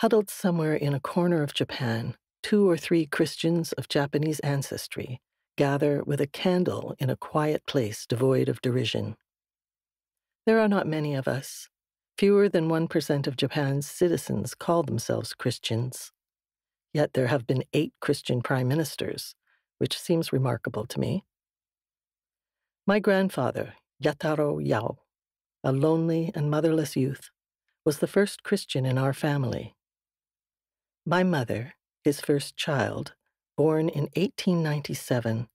Huddled somewhere in a corner of Japan, 2 or 3 Christians of Japanese ancestry gather with a candle in a quiet place devoid of derision. There are not many of us. Fewer than 1% of Japan's citizens call themselves Christians. Yet there have been 8 Christian prime ministers, which seems remarkable to me. My grandfather, Yataro Yao, a lonely and motherless youth, was the first Christian in our family. My mother, his first child, born in 1897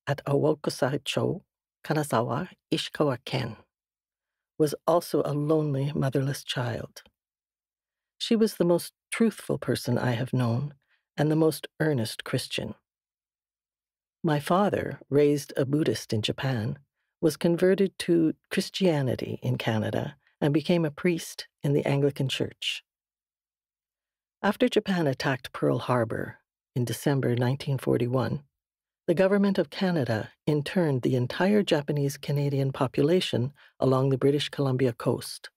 at Awokusai-cho, Kanazawa, Ishikawa Ken, was also a lonely, motherless child. She was the most truthful person I have known and the most earnest Christian. My father, raised a Buddhist in Japan, was converted to Christianity in Canada and became a priest in the Anglican Church. After Japan attacked Pearl Harbor in December 1941, the government of Canada interned the entire Japanese-Canadian population along the British Columbia coast.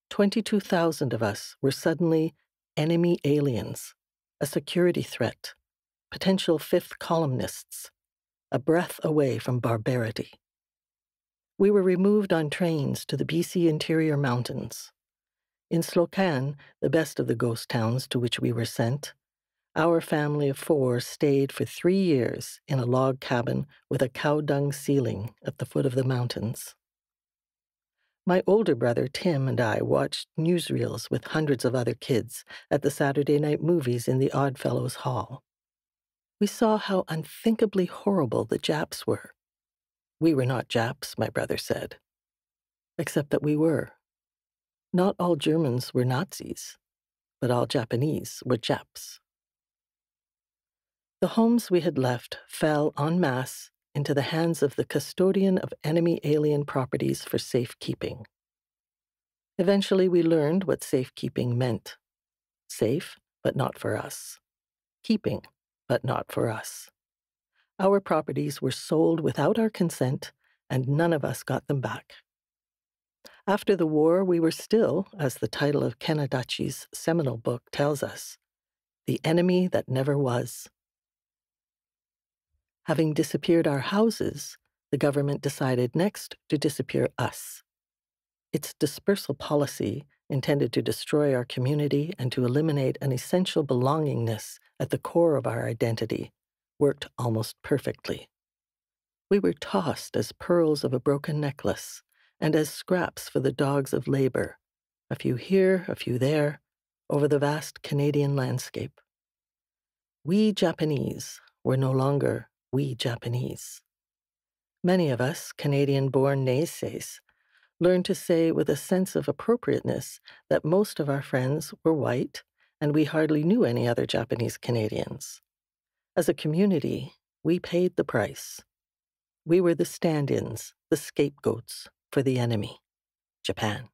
22,000 of us were suddenly enemy aliens, a security threat, potential fifth columnists, a breath away from barbarity. We were removed on trains to the BC interior mountains. In Slocan, the best of the ghost towns to which we were sent, our family of 4 stayed for 3 years in a log cabin with a cow dung ceiling at the foot of the mountains. My older brother Tim and I watched newsreels with hundreds of other kids at the Saturday night movies in the Oddfellows Hall. We saw how unthinkably horrible the Japs were. We were not Japs, my brother said. Except that we were. Not all Germans were Nazis, but all Japanese were Japs. The homes we had left fell en masse into the hands of the custodian of enemy alien properties for safekeeping. Eventually, we learned what safekeeping meant. Safe, but not for us. Keeping, but not for us. Our properties were sold without our consent, and none of us got them back. After the war, we were still, as the title of Ken Adachi's seminal book tells us, the enemy that never was. Having disappeared our houses, the government decided next to disappear us. Its dispersal policy, intended to destroy our community and to eliminate an essential belongingness at the core of our identity, worked almost perfectly. We were tossed as pearls of a broken necklace and as scraps for the dogs of labor, a few here, a few there, over the vast Canadian landscape. We Japanese were no longer we Japanese. Many of us, Canadian-born naysays, learned to say with a sense of appropriateness that most of our friends were white and we hardly knew any other Japanese Canadians. As a community, we paid the price. We were the stand-ins, the scapegoats for the enemy, Japan.